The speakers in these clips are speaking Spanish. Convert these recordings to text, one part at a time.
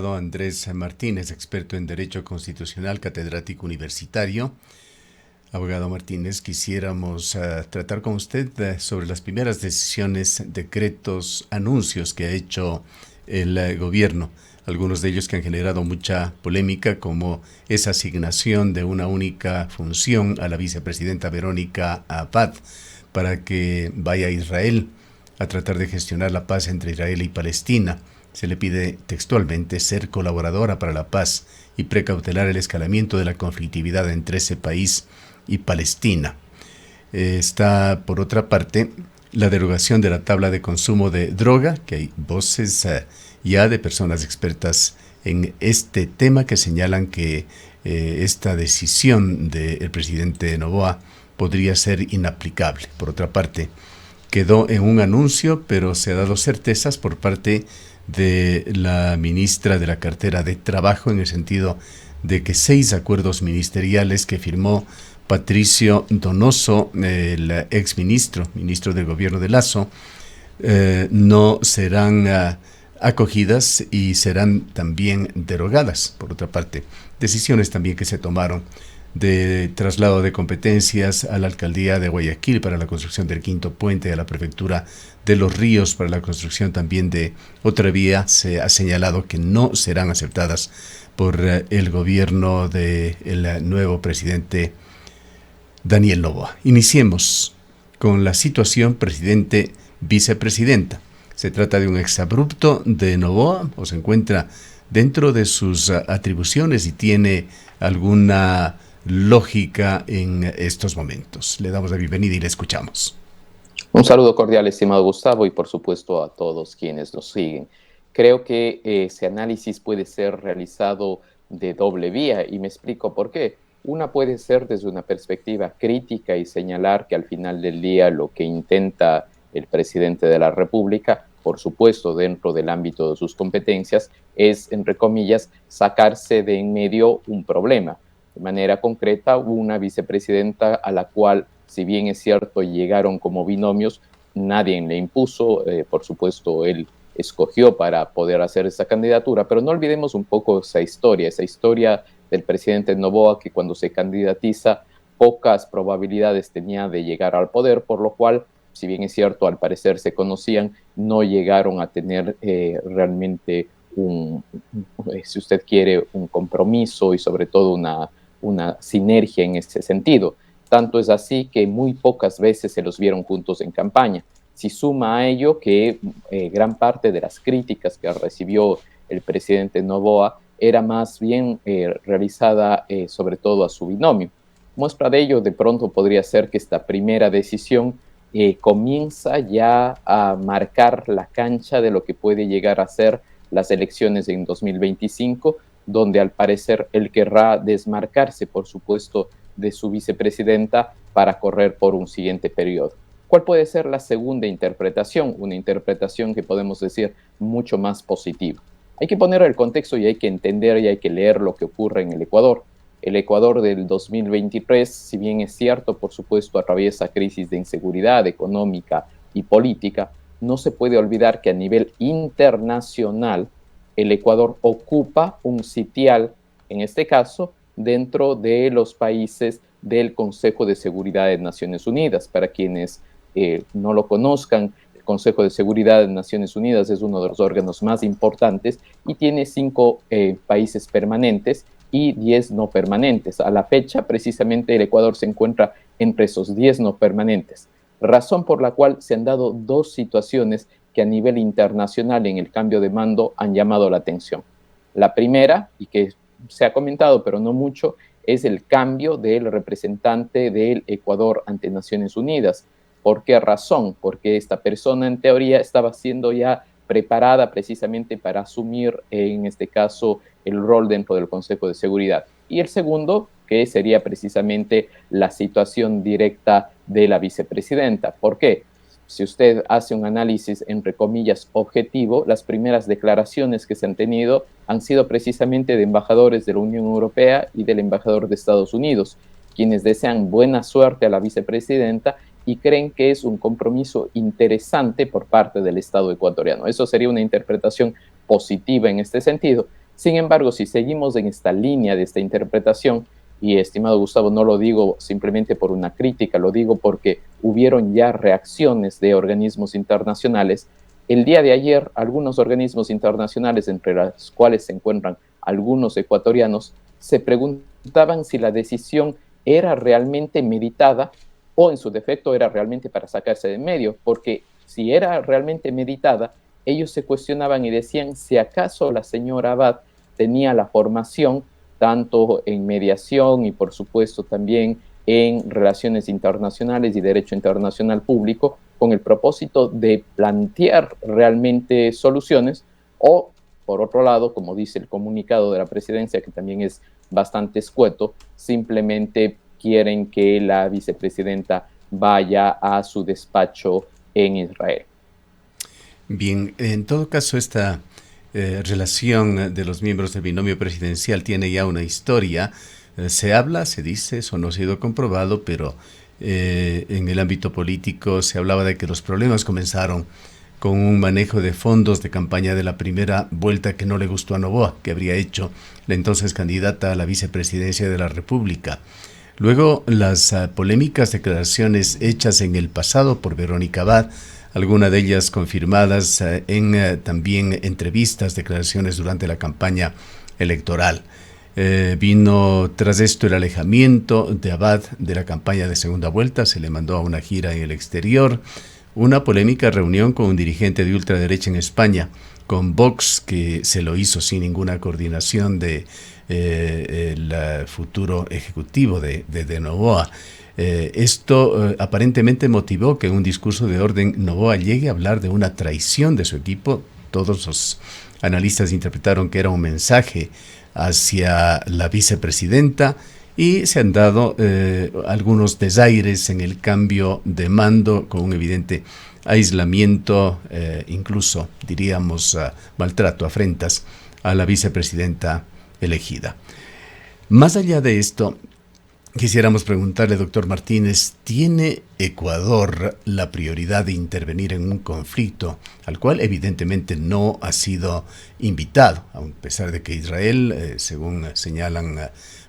abogado Andrés Martínez, experto en Derecho Constitucional, catedrático universitario. Abogado Martínez, quisiéramos tratar con usted sobre las primeras decisiones, decretos, anuncios que ha hecho el gobierno. Algunos de ellos que han generado mucha polémica, como esa asignación de una única función a la vicepresidenta Verónica Abad para que vaya a Israel a tratar de gestionar la paz entre Israel y Palestina. Se le pide textualmente ser colaboradora para la paz y precautelar el escalamiento de la conflictividad entre ese país y Palestina. Está, por otra parte, la derogación de la tabla de consumo de droga, que hay voces ya de personas expertas en este tema que señalan que esta decisión del presidente Noboa podría ser inaplicable. Por otra parte, quedó en un anuncio, pero se ha dado certezas por parte de la ministra de la cartera de Trabajo, en el sentido de que 6 acuerdos ministeriales que firmó Patricio Donoso, el exministro, ministro del gobierno de Lasso, no serán acogidas y serán también derogadas. Por otra parte, decisiones también que se tomaron de traslado de competencias a la alcaldía de Guayaquil para la construcción del quinto puente, a la prefectura de Los Ríos para la construcción también de otra vía, se ha señalado que no serán aceptadas por el gobierno del nuevo presidente Daniel Noboa. Iniciemos con la situación presidente-vicepresidenta. ¿Se trata de un exabrupto de Noboa o se encuentra dentro de sus atribuciones y tiene alguna lógica en estos momentos? Le damos la bienvenida y le escuchamos. Un saludo cordial, estimado Gustavo, y por supuesto a todos quienes nos siguen. Creo que ese análisis puede ser realizado de doble vía y me explico por qué. Una puede ser desde una perspectiva crítica y señalar que al final del día lo que intenta el presidente de la República, por supuesto dentro del ámbito de sus competencias, es, entre comillas, sacarse de en medio un problema. De manera concreta, una vicepresidenta a la cual, si bien es cierto, llegaron como binomios, nadie le impuso, por supuesto, él escogió para poder hacer esa candidatura, pero no olvidemos un poco esa historia del presidente Noboa, que cuando se candidatiza pocas probabilidades tenía de llegar al poder, por lo cual, si bien es cierto, al parecer se conocían, no llegaron a tener realmente si usted quiere, un compromiso y sobre todo una sinergia en ese sentido. Tanto es así que muy pocas veces se los vieron juntos en campaña. Si suma a ello que gran parte de las críticas que recibió el presidente Noboa era más bien realizada sobre todo a su binomio. Muestra de ello de pronto podría ser que esta primera decisión comienza ya a marcar la cancha de lo que puede llegar a ser las elecciones en 2025, donde al parecer él querrá desmarcarse, por supuesto, de su vicepresidenta para correr por un siguiente periodo. ¿Cuál puede ser la segunda interpretación? Una interpretación que podemos decir mucho más positiva. Hay que poner el contexto y hay que entender y hay que leer lo que ocurre en el Ecuador. El Ecuador del 2023, si bien es cierto, por supuesto, atraviesa crisis de inseguridad económica y política, no se puede olvidar que a nivel internacional el Ecuador ocupa un sitial, en este caso, dentro de los países del Consejo de Seguridad de Naciones Unidas. Para quienes no lo conozcan, el Consejo de Seguridad de Naciones Unidas es uno de los órganos más importantes y tiene 5 países permanentes y 10 no permanentes. A la fecha, precisamente, el Ecuador se encuentra entre esos 10 no permanentes, razón por la cual se han dado 2 situaciones que a nivel internacional en el cambio de mando han llamado la atención. La primera, y que se ha comentado pero no mucho, es el cambio del representante del Ecuador ante Naciones Unidas. ¿Por qué razón? Porque esta persona en teoría estaba siendo ya preparada precisamente para asumir en este caso el rol dentro del Consejo de Seguridad. Y el segundo, que sería precisamente la situación directa de la vicepresidenta. ¿Por qué? Si usted hace un análisis, entre comillas, objetivo, las primeras declaraciones que se han tenido han sido precisamente de embajadores de la Unión Europea y del embajador de Estados Unidos, quienes desean buena suerte a la vicepresidenta y creen que es un compromiso interesante por parte del Estado ecuatoriano. Eso sería una interpretación positiva en este sentido. Sin embargo, si seguimos en esta línea de esta interpretación, y estimado Gustavo, no lo digo simplemente por una crítica, lo digo porque hubieron ya reacciones de organismos internacionales. El día de ayer, algunos organismos internacionales, entre los cuales se encuentran algunos ecuatorianos, se preguntaban si la decisión era realmente meditada o en su defecto era realmente para sacarse de en medio, porque si era realmente meditada, ellos se cuestionaban y decían si acaso la señora Abad tenía la formación tanto en mediación y por supuesto también en relaciones internacionales y derecho internacional público, con el propósito de plantear realmente soluciones, o por otro lado, como dice el comunicado de la presidencia, que también es bastante escueto, simplemente quieren que la vicepresidenta vaya a su despacho en Israel. Bien, en todo caso, esta relación de los miembros del binomio presidencial tiene ya una historia. Se habla, se dice, eso no ha sido comprobado, pero en el ámbito político se hablaba de que los problemas comenzaron con un manejo de fondos de campaña de la primera vuelta que no le gustó a Noboa, que habría hecho la entonces candidata a la vicepresidencia de la República. Luego, las polémicas declaraciones hechas en el pasado por Verónica Abad, algunas de ellas confirmadas en también entrevistas, declaraciones durante la campaña electoral. Vino tras esto el alejamiento de Abad de la campaña de segunda vuelta, se le mandó a una gira en el exterior, una polémica reunión con un dirigente de ultraderecha en España, con Vox, que se lo hizo sin ninguna coordinación de el futuro ejecutivo de Noboa. Esto aparentemente motivó que en un discurso de orden Noboa llegue a hablar de una traición de su equipo. Todos los analistas interpretaron que era un mensaje hacia la vicepresidenta y se han dado algunos desaires en el cambio de mando con un evidente aislamiento, incluso diríamos maltrato, afrentas a la vicepresidenta elegida. Más allá de esto, quisiéramos preguntarle, doctor Martínez, ¿tiene Ecuador la prioridad de intervenir en un conflicto al cual evidentemente no ha sido invitado, a pesar de que Israel, según señalan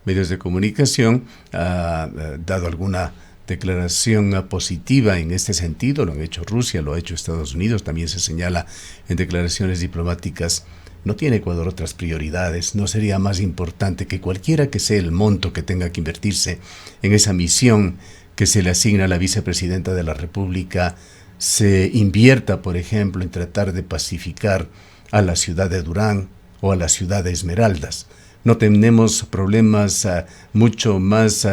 medios de comunicación, ha dado alguna declaración positiva en este sentido? Lo han hecho Rusia, lo ha hecho Estados Unidos, también se señala en declaraciones diplomáticas. ¿No tiene Ecuador otras prioridades? ¿No sería más importante que cualquiera que sea el monto que tenga que invertirse en esa misión que se le asigna a la vicepresidenta de la República se invierta, por ejemplo, en tratar de pacificar a la ciudad de Durán o a la ciudad de Esmeraldas? ¿No tenemos problemas mucho más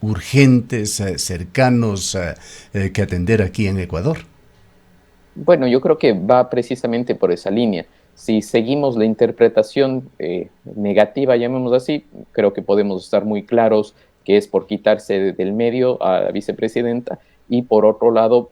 urgentes, cercanos que atender aquí en Ecuador? Bueno, yo creo que va precisamente por esa línea. Si seguimos la interpretación negativa, llamémoslo así, creo que podemos estar muy claros que es por quitarse del medio a la vicepresidenta, y por otro lado,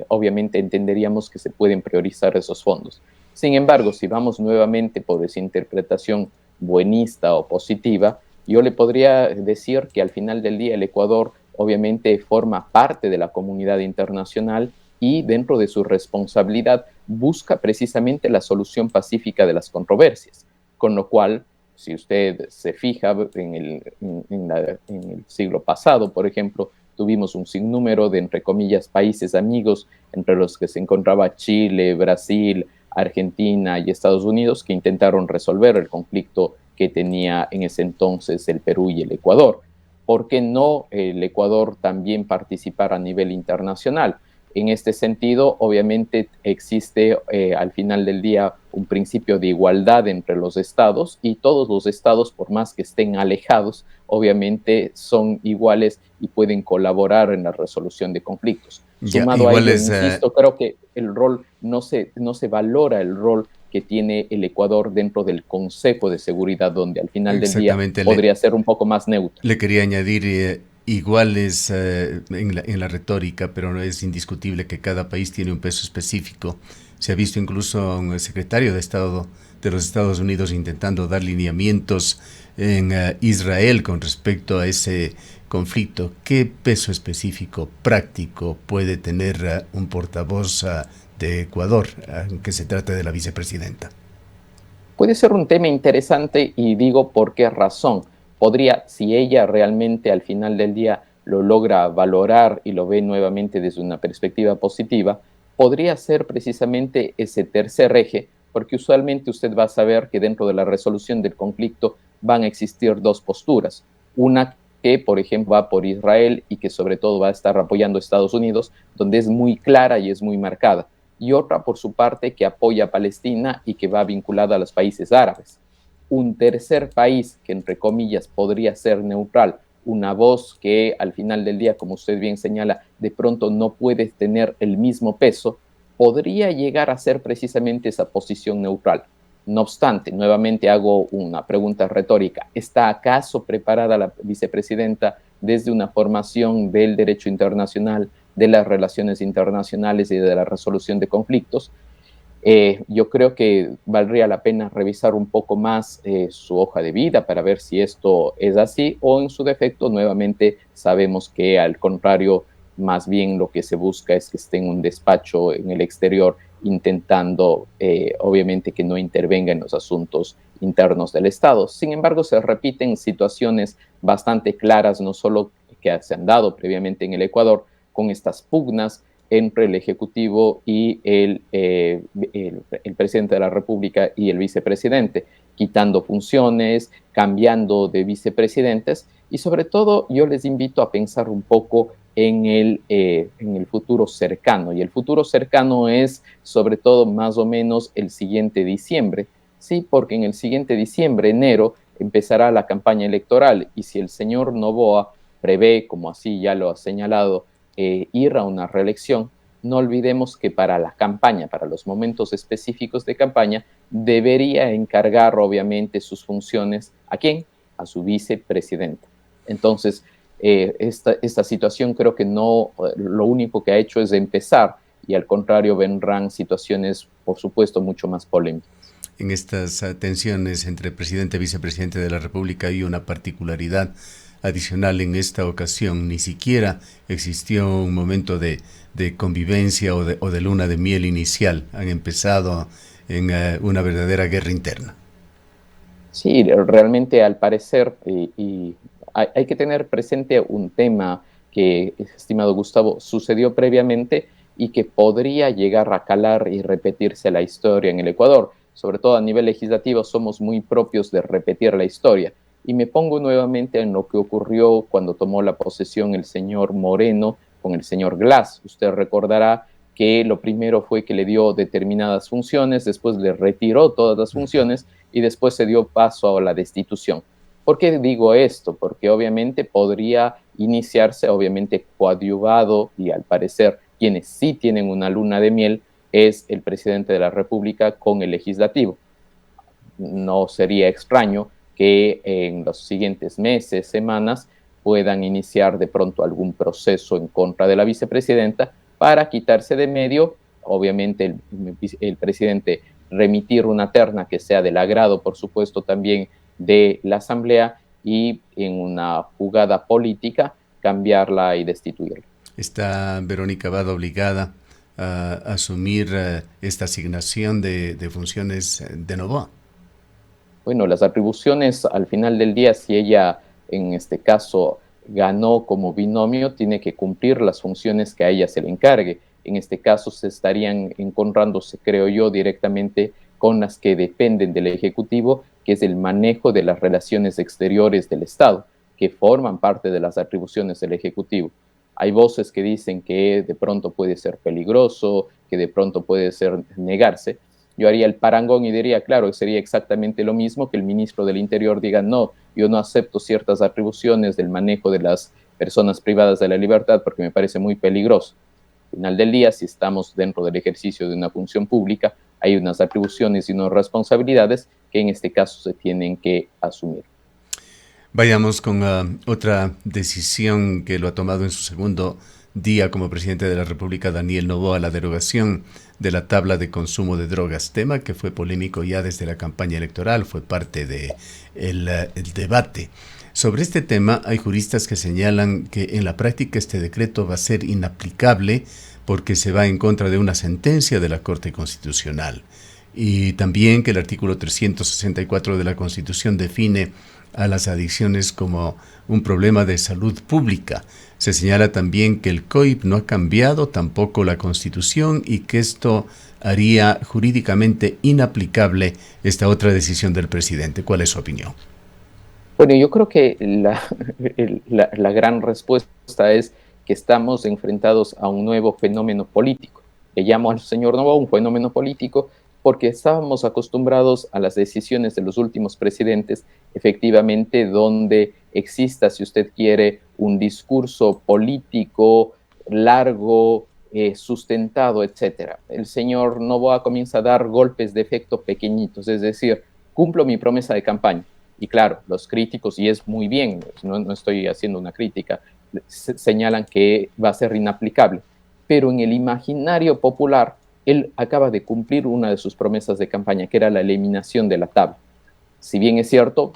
obviamente entenderíamos que se pueden priorizar esos fondos. Sin embargo, si vamos nuevamente por esa interpretación buenista o positiva, yo le podría decir que al final del día el Ecuador obviamente forma parte de la comunidad internacional y dentro de su responsabilidad busca precisamente la solución pacífica de las controversias. Con lo cual, si usted se fija en el siglo pasado, por ejemplo, tuvimos un sinnúmero de, entre comillas, países amigos, entre los que se encontraba Chile, Brasil, Argentina y Estados Unidos, que intentaron resolver el conflicto que tenía en ese entonces el Perú y el Ecuador. ¿Por qué no el Ecuador también participar a nivel internacional? En este sentido, obviamente existe al final del día un principio de igualdad entre los estados, y todos los estados, por más que estén alejados, obviamente son iguales y pueden colaborar en la resolución de conflictos. Ya, Sumado a igual ello, es insisto, creo que el rol no se valora el rol que tiene el Ecuador dentro del Consejo de Seguridad, donde al final del día exactamente, podría ser un poco más neutro. le quería añadir iguales en la retórica, pero no es indiscutible que cada país tiene un peso específico. Se ha visto incluso un secretario de Estado de los Estados Unidos intentando dar lineamientos en Israel con respecto a ese conflicto. ¿Qué peso específico práctico puede tener un portavoz de Ecuador, aunque se trate de la vicepresidenta? Puede ser un tema interesante y digo por qué razón. Podría, si ella realmente al final del día lo logra valorar y lo ve nuevamente desde una perspectiva positiva, podría ser precisamente ese tercer eje, porque usualmente usted va a saber que dentro de la resolución del conflicto van a existir dos posturas. Una que, por ejemplo, va por Israel y que sobre todo va a estar apoyando a Estados Unidos, donde es muy clara y es muy marcada. Y otra, por su parte, que apoya a Palestina y que va vinculada a los países árabes. Un tercer país que, entre comillas, podría ser neutral, una voz que al final del día, como usted bien señala, de pronto no puede tener el mismo peso, podría llegar a ser precisamente esa posición neutral. No obstante, nuevamente hago una pregunta retórica. ¿Está acaso preparada la vicepresidenta desde una formación del derecho internacional, de las relaciones internacionales y de la resolución de conflictos? Yo creo que valdría la pena revisar un poco más su hoja de vida para ver si esto es así o en su defecto nuevamente sabemos que al contrario, más bien lo que se busca es que esté en un despacho en el exterior intentando obviamente que no intervenga en los asuntos internos del Estado. Sin embargo, se repiten situaciones bastante claras, no solo que se han dado previamente en el Ecuador con estas pugnas entre el Ejecutivo y el presidente de la República y el vicepresidente, quitando funciones, cambiando de vicepresidentes y sobre todo yo les invito a pensar un poco en el futuro cercano. Y el futuro cercano es sobre todo más o menos el siguiente diciembre, ¿sí? Porque en el siguiente diciembre, enero, empezará la campaña electoral y si el señor Noboa prevé, como así ya lo ha señalado, ir a una reelección, no olvidemos que para la campaña, para los momentos específicos de campaña, debería encargar obviamente sus funciones ¿a quién? A su vicepresidenta. Entonces, esta situación creo que no, lo único que ha hecho es empezar y al contrario vendrán situaciones, por supuesto, mucho más polémicas. En estas tensiones entre presidente y vicepresidente de la República hay una particularidad adicional en esta ocasión. Ni siquiera existió un momento de convivencia o de luna de miel inicial. Han empezado en una verdadera guerra interna. Sí, realmente al parecer, y hay que tener presente un tema que, estimado Gustavo, sucedió previamente y que podría llegar a calar y repetirse la historia en el Ecuador. Sobre todo a nivel legislativo somos muy propios de repetir la historia. Y me pongo nuevamente en lo que ocurrió cuando tomó la posesión el señor Moreno con el señor Glass. Usted recordará que lo primero fue que le dio determinadas funciones, después le retiró todas las funciones y después se dio paso a la destitución. ¿Por qué digo esto? Porque obviamente podría iniciarse, obviamente coadyuvado y al parecer quienes sí tienen una luna de miel es el presidente de la República con el legislativo. No sería extraño que en los siguientes meses, semanas, puedan iniciar de pronto algún proceso en contra de la vicepresidenta para quitarse de medio, obviamente el presidente remitir una terna que sea del agrado, por supuesto, también de la Asamblea y en una jugada política cambiarla y destituirla. ¿Está Verónica Abad obligada a asumir esta asignación de funciones de Noboa? Bueno, las atribuciones al final del día, si ella en este caso ganó como binomio, tiene que cumplir las funciones que a ella se le encargue. En este caso se estarían encontrándose, creo yo, directamente con las que dependen del Ejecutivo, que es el manejo de las relaciones exteriores del Estado, que forman parte de las atribuciones del Ejecutivo. Hay voces que dicen que de pronto puede ser peligroso, que de pronto puede ser negarse. Yo haría el parangón y diría, claro, sería exactamente lo mismo que el ministro del Interior diga, no, yo no acepto ciertas atribuciones del manejo de las personas privadas de la libertad porque me parece muy peligroso. Al final del día, si estamos dentro del ejercicio de una función pública, hay unas atribuciones y unas responsabilidades que en este caso se tienen que asumir. Vayamos con otra decisión que lo ha tomado en su segundo día como presidente de la República, Daniel Noboa, la derogación de la tabla de consumo de drogas, tema que fue polémico ya desde la campaña electoral, fue parte de el debate. Sobre este tema hay juristas que señalan que en la práctica este decreto va a ser inaplicable porque se va en contra de una sentencia de la Corte Constitucional. y también que el artículo 364 de la Constitución define a las adicciones como un problema de salud pública. Se señala también que el COIP no ha cambiado, tampoco la Constitución, y que esto haría jurídicamente inaplicable esta otra decisión del presidente. ¿Cuál es su opinión? Bueno, yo creo que la gran respuesta es que estamos enfrentados a un nuevo fenómeno político. Le llamo al señor Noboa un fenómeno político porque estábamos acostumbrados a las decisiones de los últimos presidentes, efectivamente, donde exista, si usted quiere, un discurso político largo, sustentado, etcétera. El señor Noboa comienza a dar golpes de efecto pequeñitos, es decir, cumplo mi promesa de campaña. Y claro, los críticos, y es muy bien, no estoy haciendo una crítica, señalan que va a ser inaplicable. Pero en el imaginario popular, él acaba de cumplir una de sus promesas de campaña, que era la eliminación de la tabla. Si bien es cierto,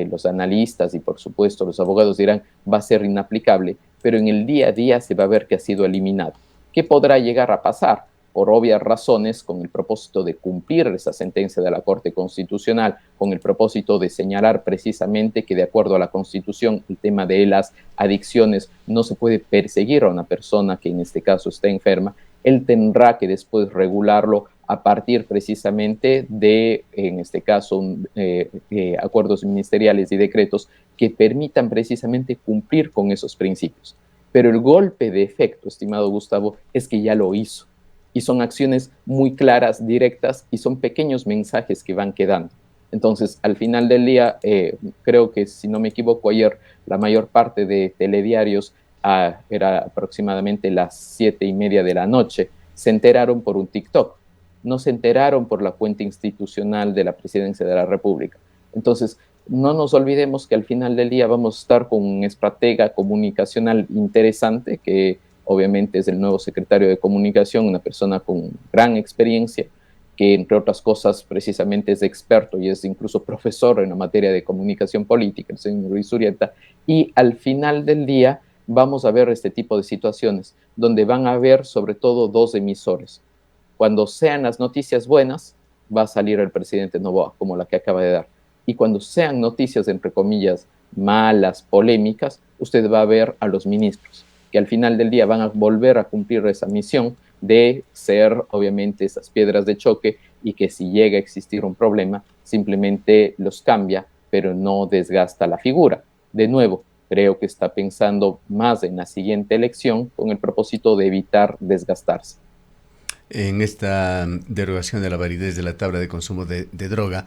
los analistas y por supuesto los abogados dirán va a ser inaplicable, pero en el día a día se va a ver que ha sido eliminado. ¿Qué podrá llegar a pasar? Por obvias razones, con el propósito de cumplir esa sentencia de la Corte Constitucional, con el propósito de señalar precisamente que de acuerdo a la Constitución el tema de las adicciones no se puede perseguir a una persona que en este caso está enferma, él tendrá que después regularlo a partir precisamente de, en este caso, acuerdos ministeriales y decretos que permitan precisamente cumplir con esos principios. Pero el golpe de efecto, estimado Gustavo, es que ya lo hizo. Y son acciones muy claras, directas, y son pequeños mensajes que van quedando. Entonces, al final del día, creo que, si no me equivoco, ayer la mayor parte de telediarios, era aproximadamente las 7:30 de la noche, se enteraron por un TikTok. No se enteraron por la cuenta institucional de la Presidencia de la República. Entonces, no nos olvidemos que al final del día vamos a estar con un estratega comunicacional interesante que obviamente es el nuevo secretario de Comunicación, una persona con gran experiencia, que entre otras cosas precisamente es experto y es incluso profesor en la materia de comunicación política, el señor Luis Urieta, y al final del día vamos a ver este tipo de situaciones, donde van a haber sobre todo dos emisores. Cuando sean las noticias buenas, va a salir el presidente Noboa, como la que acaba de dar. Y cuando sean noticias, entre comillas, malas, polémicas, usted va a ver a los ministros, que al final del día van a volver a cumplir esa misión de ser, obviamente, esas piedras de choque y que si llega a existir un problema, simplemente los cambia, pero no desgasta la figura. De nuevo, creo que está pensando más en la siguiente elección con el propósito de evitar desgastarse. En esta derogación de la validez de la tabla de consumo de droga,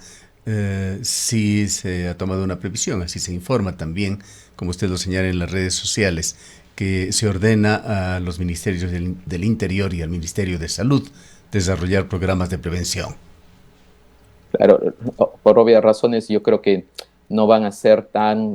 sí se ha tomado una previsión, así se informa también, como usted lo señala en las redes sociales, que se ordena a los ministerios del Interior y al Ministerio de Salud desarrollar programas de prevención. Claro, por obvias razones yo creo que no van a ser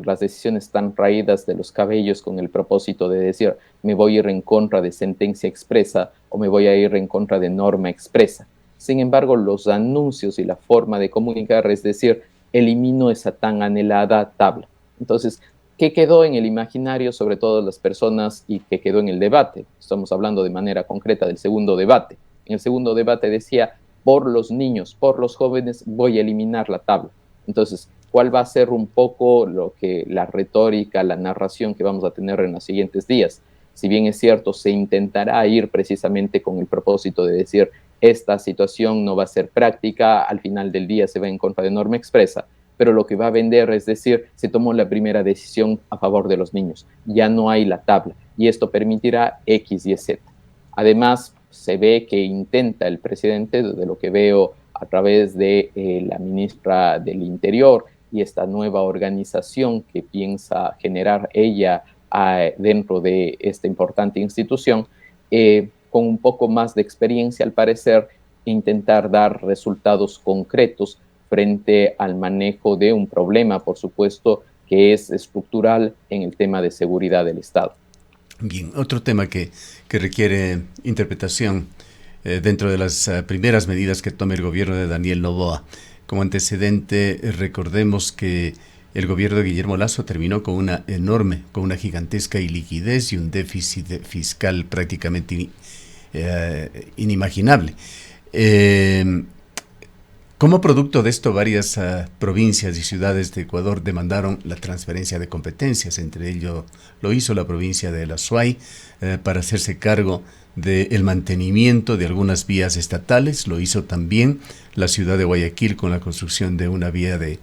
las decisiones tan raídas de los cabellos con el propósito de decir me voy a ir en contra de sentencia expresa o me voy a ir en contra de norma expresa. Sin embargo, los anuncios y la forma de comunicar, es decir, elimino esa tan anhelada tabla. Entonces, ¿qué quedó en el imaginario sobre todas las personas y qué quedó en el debate? Estamos hablando de manera concreta del segundo debate. En el segundo debate decía, por los niños, por los jóvenes, voy a eliminar la tabla. Entonces, ¿cuál va a ser un poco la retórica, la narración que vamos a tener en los siguientes días? Si bien es cierto, se intentará ir precisamente con el propósito de decir esta situación no va a ser práctica, al final del día se va en contra de norma expresa, pero lo que va a vender es decir, se tomó la primera decisión a favor de los niños, ya no hay la tabla, y esto permitirá X, Y, Z. Además, se ve que intenta el presidente, de lo que veo a través de la ministra del Interior y esta nueva organización que piensa generar ella dentro de esta importante institución, con un poco más de experiencia, al parecer, intentar dar resultados concretos frente al manejo de un problema, por supuesto, que es estructural en el tema de seguridad del Estado. Bien, otro tema que requiere interpretación dentro de las primeras medidas que tome el gobierno de Daniel Noboa. Como antecedente, recordemos que el gobierno de Guillermo Lasso terminó con una gigantesca iliquidez y un déficit fiscal prácticamente inimaginable. Como producto de esto, varias provincias y ciudades de Ecuador demandaron la transferencia de competencias. Entre ellos lo hizo la provincia de El Azuay para hacerse cargo del mantenimiento de algunas vías estatales. Lo hizo también la ciudad de Guayaquil con la construcción de una vía de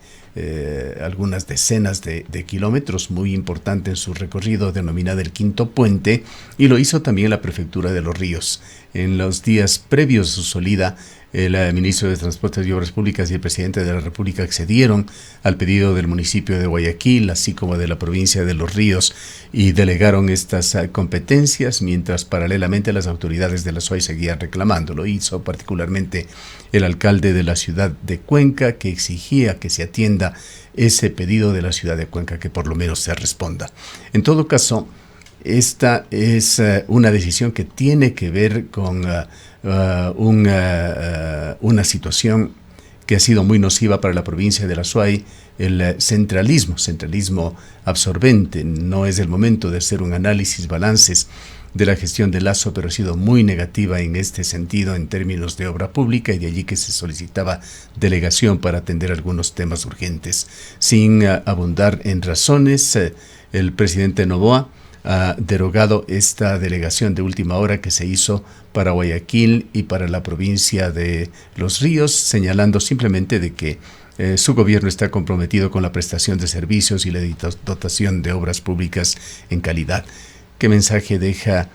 algunas decenas de kilómetros, muy importante en su recorrido, denominada el Quinto Puente, y lo hizo también la prefectura de Los Ríos. En los días previos a su salida, el ministro de Transportes y Obras Públicas y el presidente de la República accedieron al pedido del municipio de Guayaquil, así como de la provincia de Los Ríos, y delegaron estas competencias, mientras paralelamente las autoridades de la SOAI seguían reclamando. Lo hizo particularmente el alcalde de la ciudad de Cuenca, que exigía que se atienda ese pedido de la ciudad de Cuenca, que por lo menos se responda. En todo caso, esta es una decisión que tiene que ver con una situación que ha sido muy nociva para la provincia de la Azuay, el centralismo absorbente. No es el momento de hacer un análisis, balances de la gestión de Lasso, pero ha sido muy negativa en este sentido en términos de obra pública, y de allí que se solicitaba delegación para atender algunos temas urgentes. Sin abundar en razones, el presidente Noboa ha derogado esta delegación de última hora que se hizo para Guayaquil y para la provincia de Los Ríos, señalando simplemente de que su gobierno está comprometido con la prestación de servicios y la dotación de obras públicas en calidad. ¿Qué mensaje deja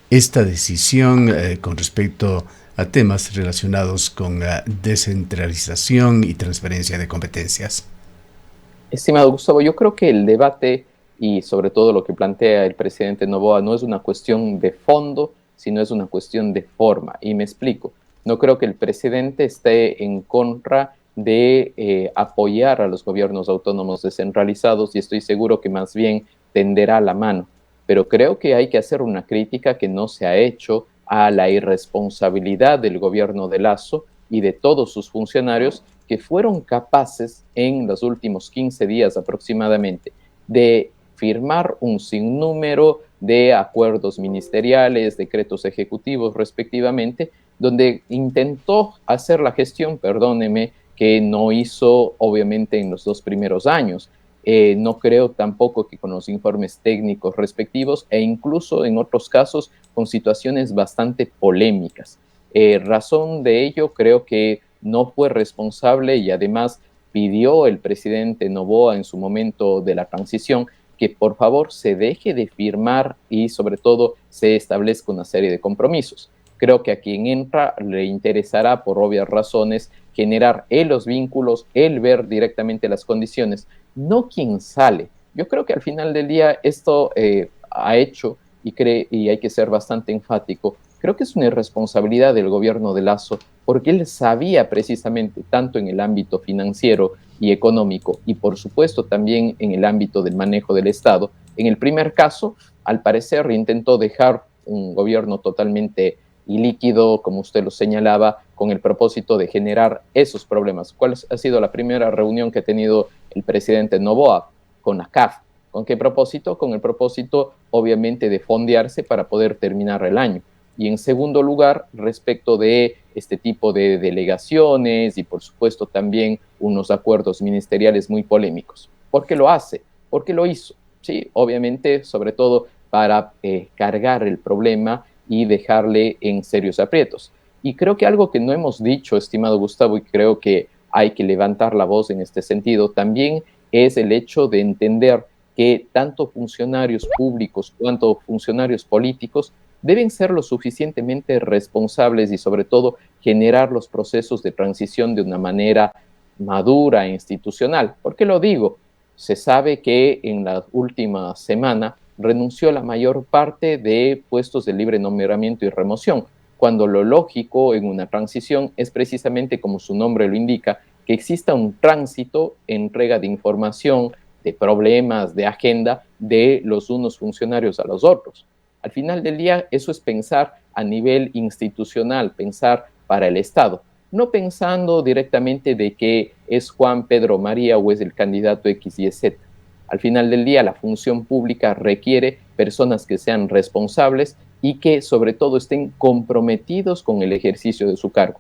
esta decisión con respecto a temas relacionados con descentralización y transferencia de competencias? Estimado Gustavo, yo creo que el debate y sobre todo lo que plantea el presidente Noboa no es una cuestión de fondo, sino es una cuestión de forma. Y me explico. No creo que el presidente esté en contra de apoyar a los gobiernos autónomos descentralizados, y estoy seguro que más bien tenderá la mano. Pero creo que hay que hacer una crítica que no se ha hecho a la irresponsabilidad del gobierno de Lasso y de todos sus funcionarios, que fueron capaces en los últimos 15 días aproximadamente de firmar un sinnúmero de acuerdos ministeriales, decretos ejecutivos respectivamente, donde intentó hacer la gestión, perdóneme, que no hizo obviamente en los 2 primeros años. No creo tampoco que con los informes técnicos respectivos, e incluso en otros casos con situaciones bastante polémicas. Razón de ello, creo que no fue responsable, y además pidió el presidente Noboa en su momento de la transición que por favor se deje de firmar y sobre todo se establezca una serie de compromisos. Creo que a quien entra le interesará, por obvias razones, generar los vínculos, ver directamente las condiciones, no quien sale. Yo creo que al final del día esto ha hecho, y hay que ser bastante enfático, creo que es una irresponsabilidad del gobierno de Lasso, porque él sabía precisamente, tanto en el ámbito financiero y económico, y por supuesto también en el ámbito del manejo del Estado. En el primer caso, al parecer intentó dejar un gobierno totalmente ilíquido, como usted lo señalaba, con el propósito de generar esos problemas. ¿Cuál ha sido la primera reunión que ha tenido el presidente Noboa? Con la CAF. ¿Con qué propósito? Con el propósito, obviamente, de fondearse para poder terminar el año. Y en segundo lugar, respecto de este tipo de delegaciones y por supuesto también unos acuerdos ministeriales muy polémicos. ¿Por qué lo hace? ¿Por qué lo hizo? Sí, obviamente, sobre todo para cargar el problema y dejarle en serios aprietos. Y creo que algo que no hemos dicho, estimado Gustavo, y creo que hay que levantar la voz en este sentido, también es el hecho de entender que tanto funcionarios públicos cuanto funcionarios políticos deben ser lo suficientemente responsables y sobre todo generar los procesos de transición de una manera madura e institucional. ¿Por qué lo digo? Se sabe que en la última semana renunció la mayor parte de puestos de libre nombramiento y remoción, cuando lo lógico en una transición es precisamente, como su nombre lo indica, que exista un tránsito, entrega de información, de problemas, de agenda de los unos funcionarios a los otros. Al final del día, eso es pensar a nivel institucional, pensar para el Estado, no pensando directamente de que es Juan, Pedro, María o es el candidato X, Y, Z. Al final del día, la función pública requiere personas que sean responsables y que sobre todo estén comprometidos con el ejercicio de su cargo.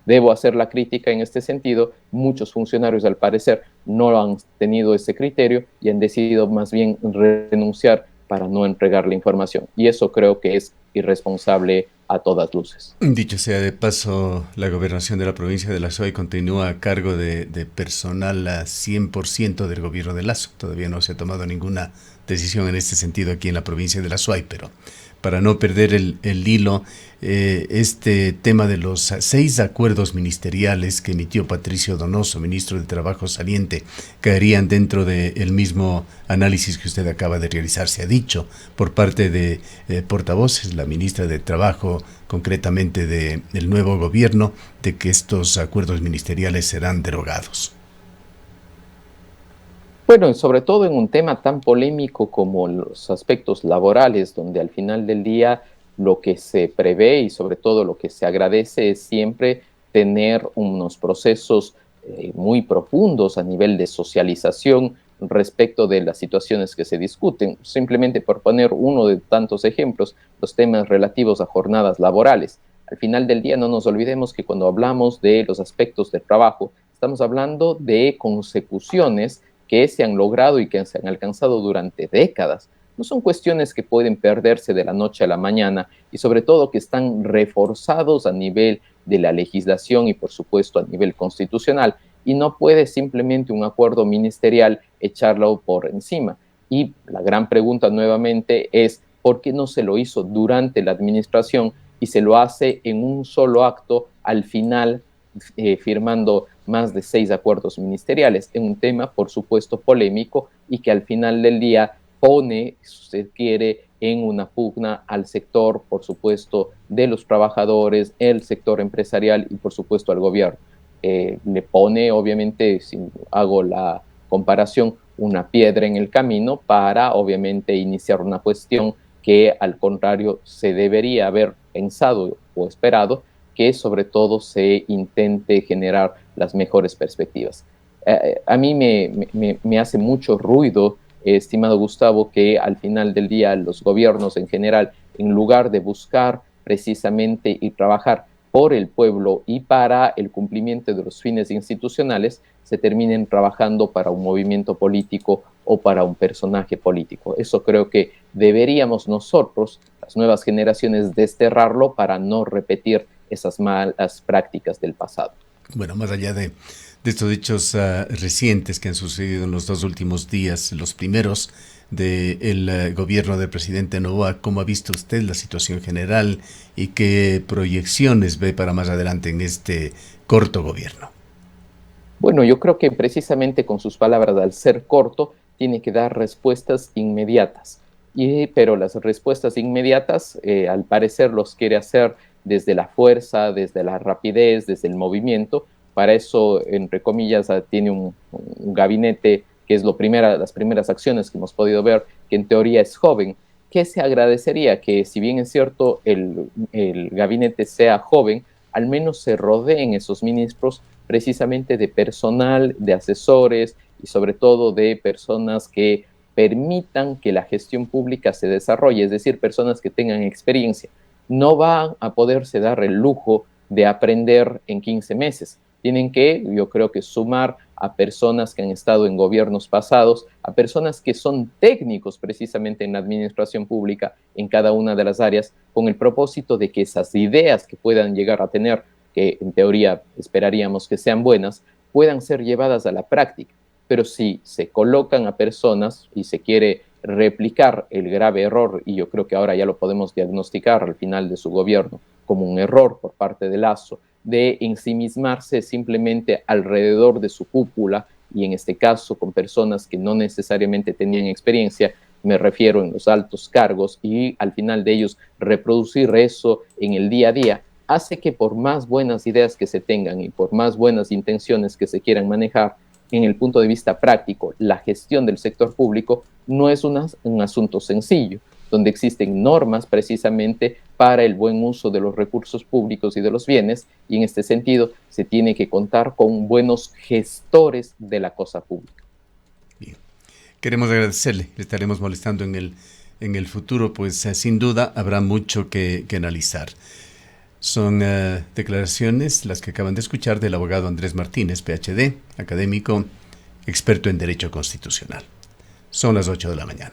debo hacer la crítica en este sentido. Muchos funcionarios, al parecer, no han tenido ese criterio y han decidido más bien renunciar para no entregar la información. Y eso creo que es irresponsable a todas luces. Dicho sea de paso, la gobernación de la provincia de La Suay continúa a cargo de personal a 100% del gobierno de Lazo. Todavía no se ha tomado ninguna decisión en este sentido aquí en la provincia de La Suay, pero para no perder el hilo, este tema de los 6 acuerdos ministeriales que emitió Patricio Donoso, ministro de Trabajo saliente, caerían dentro del mismo análisis que usted acaba de realizar. Se ha dicho por parte de portavoces, la ministra de Trabajo, concretamente del nuevo gobierno, de que estos acuerdos ministeriales serán derogados. Bueno, sobre todo en un tema tan polémico como los aspectos laborales, donde al final del día lo que se prevé y sobre todo lo que se agradece es siempre tener unos procesos muy profundos a nivel de socialización respecto de las situaciones que se discuten. Simplemente por poner uno de tantos ejemplos, los temas relativos a jornadas laborales. Al final del día no nos olvidemos que cuando hablamos de los aspectos del trabajo, estamos hablando de consecuciones que se han logrado y que se han alcanzado durante décadas. No son cuestiones que pueden perderse de la noche a la mañana y sobre todo que están reforzados a nivel de la legislación y por supuesto a nivel constitucional y no puede simplemente un acuerdo ministerial echarlo por encima. Y la gran pregunta nuevamente es, ¿por qué no se lo hizo durante la administración y se lo hace en un solo acto al final, firmando más de 6 acuerdos ministeriales en un tema, por supuesto, polémico y que al final del día pone, si se quiere, en una pugna al sector, por supuesto, de los trabajadores, el sector empresarial y, por supuesto, al gobierno. Le pone, obviamente, si hago la comparación, una piedra en el camino para, obviamente, iniciar una cuestión que, al contrario, se debería haber pensado o esperado que sobre todo se intente generar las mejores perspectivas. A mí me hace mucho ruido, estimado Gustavo, que al final del día los gobiernos en general, en lugar de buscar precisamente y trabajar por el pueblo y para el cumplimiento de los fines institucionales, se terminen trabajando para un movimiento político o para un personaje político. Eso creo que deberíamos nosotros, las nuevas generaciones, desterrarlo para no repetir esas malas prácticas del pasado. Bueno, más allá de estos hechos recientes que han sucedido en los 2 últimos días, los primeros del gobierno del presidente Noboa, ¿cómo ha visto usted la situación general y qué proyecciones ve para más adelante en este corto gobierno? Bueno, yo creo que precisamente con sus palabras, al ser corto, tiene que dar respuestas inmediatas. Pero las respuestas inmediatas, al parecer, los quiere hacer desde la fuerza, desde la rapidez, desde el movimiento. Para eso, entre comillas, tiene un gabinete que es las primeras acciones que hemos podido ver, que en teoría es joven. ¿Qué se agradecería? Que si bien es cierto el gabinete sea joven, al menos se rodeen esos ministros precisamente de personal, de asesores y sobre todo de personas que permitan que la gestión pública se desarrolle, es decir, personas que tengan experiencia. No van a poderse dar el lujo de aprender en 15 meses. Tienen que, yo creo que sumar a personas que han estado en gobiernos pasados, a personas que son técnicos precisamente en la administración pública en cada una de las áreas, con el propósito de que esas ideas que puedan llegar a tener, que en teoría esperaríamos que sean buenas, puedan ser llevadas a la práctica. Pero si se colocan a personas y se quiere replicar el grave error, y yo creo que ahora ya lo podemos diagnosticar al final de su gobierno como un error por parte de Lazo, de ensimismarse simplemente alrededor de su cúpula y en este caso con personas que no necesariamente tenían experiencia, me refiero en los altos cargos, y al final de ellos reproducir eso en el día a día, hace que por más buenas ideas que se tengan y por más buenas intenciones que se quieran manejar, en el punto de vista práctico, la gestión del sector público no es un asunto sencillo, donde existen normas precisamente para el buen uso de los recursos públicos y de los bienes, y en este sentido se tiene que contar con buenos gestores de la cosa pública. Bien. Queremos agradecerle, le estaremos molestando en el futuro, pues sin duda habrá mucho que analizar. Son declaraciones las que acaban de escuchar del abogado Andrés Martínez, PhD, académico, experto en Derecho Constitucional. Son las 8 de la mañana.